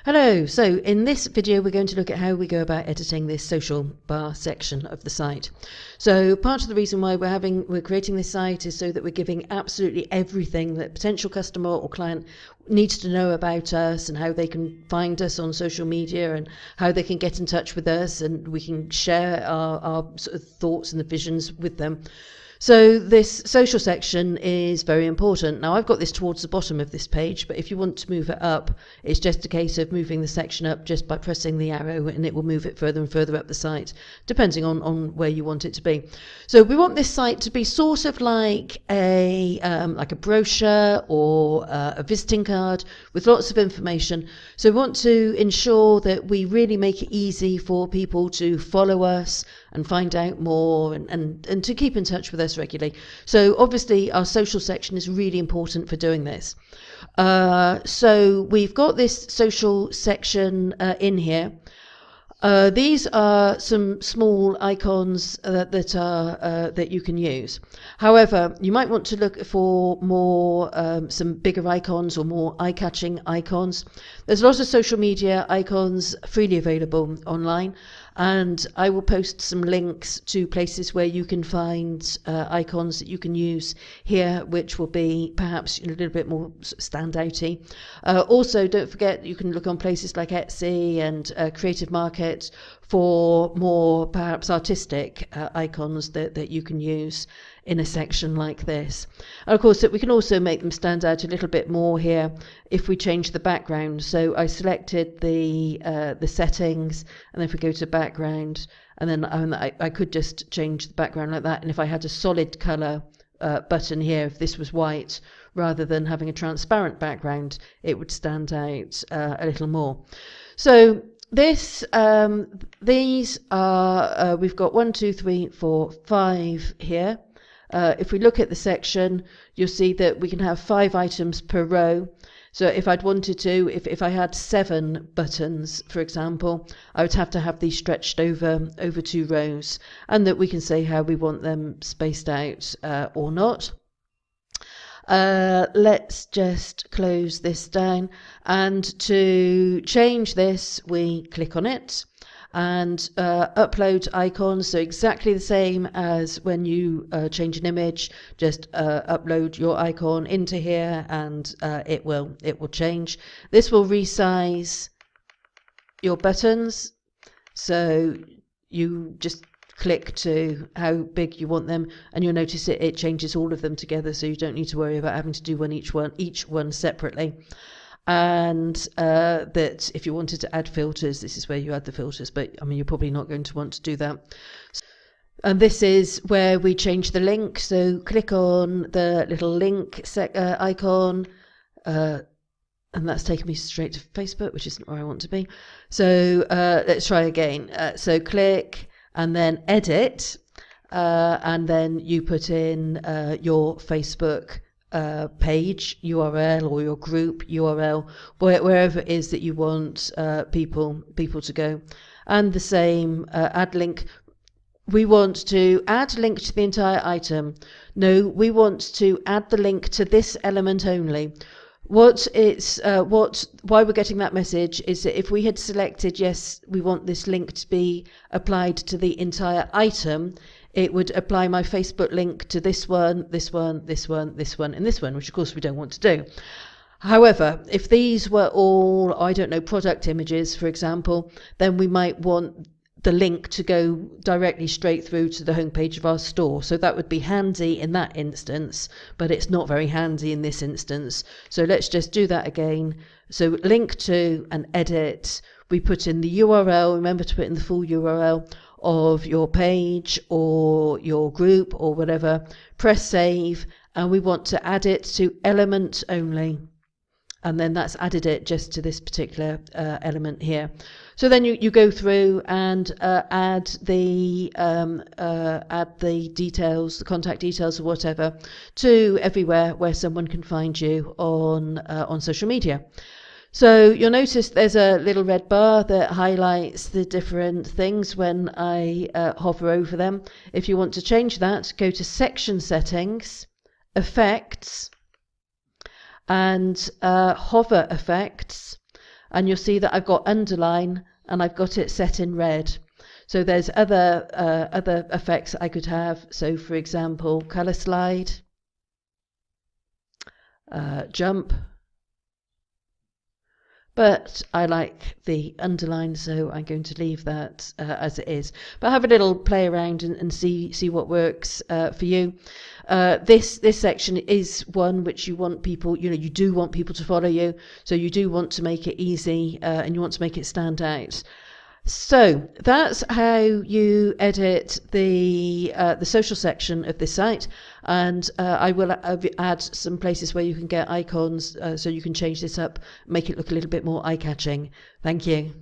Hello, so in this video we're going to look at how we go about editing this social bar section of the site. So part of the reason why we're creating this site is so that we're giving absolutely everything that potential customer or client needs to know about us and how they can find us on social media and how they can get in touch with us, and we can share our sort of thoughts and the visions with them. So this social section is very important. Now I've got this towards the bottom of this page, but if you want to move it up, it's just a case of moving the section up just by pressing the arrow, and it will move it further and further up the site, depending on where you want it to be. So we want this site to be sort of like a brochure or a visiting card with lots of information. So we want to ensure that we really make it easy for people to follow us and find out more and to keep in touch with us regularly. So obviously our social section is really important for doing this. So we've got this social section in here. These are some small icons that you can use. However, you might want to look for more some bigger icons or more eye-catching icons. There's a lot of social media icons freely available online, and I will post some links to places where you can find icons that you can use here, which will be perhaps a little bit more standouty. Also, don't forget you can look on places like Etsy and Creative Market for more perhaps artistic icons that you can use in a section like this. And of course we can also make them stand out a little bit more here if we change the background. So I selected the settings, and then if we go to background, and then I could just change the background like that, and if I had a solid color button here, if this was white rather than having a transparent background, it would stand out a little more. So these are we've got 1, 2, 3, 4, 5 here. If we look at the section, you'll see that we can have 5 items per row. So if I'd wanted to, if I had 7 buttons, for example, I would have to have these stretched over 2 rows, and that we can say how we want them spaced out or not. Let's just close this down, and to change this we click on it and upload icons. So exactly the same as when you change an image, just upload your icon into here, and it will change. This will resize your buttons, so you just click to how big you want them, and you'll notice it changes all of them together, so you don't need to worry about having to do each one separately. And that if you wanted to add filters, this is where you add the filters, but I mean you're probably not going to want to do that. And this is where we change the link, so click on the little link icon, and that's taken me straight to Facebook, which isn't where I want to be. So let's try again. So click and then edit, and then you put in your Facebook page URL or your group URL, wherever it is that you want people to go. And the same, add link. We want to add link to the entire item. No, we want to add the link to this element only. Why we're getting that message is that if we had selected yes, we want this link to be applied to the entire item, it would apply my Facebook link to this one, this one, this one, this one, and this one, which of course we don't want to do. However, if these were all, I don't know, product images, for example, then we might want the link to go directly straight through to the homepage of our store. So that would be handy in that instance, but it's not very handy in this instance. So let's just do that again. So link to and edit. We put in the URL, remember to put in the full URL of your page or your group or whatever. Press save, and we want to add it to element only. And then that's added it just to this particular element here. So then you go through and add the details, the contact details or whatever, to everywhere where someone can find you on social media. So you'll notice there's a little red bar that highlights the different things when I hover over them. If you want to change that, go to Section Settings, Effects, and Hover Effects, and you'll see that I've got underline and I've got it set in red. So there's other effects I could have. So for example, color slide, jump, but I like the underline, so I'm going to leave that as it is. But have a little play around and see what works for you. This section is one which you want people, you do want people to follow you, so you do want to make it easy and you want to make it stand out. So that's how you edit the social section of this site, and I will add some places where you can get icons so you can change this up, make it look a little bit more eye-catching. Thank you.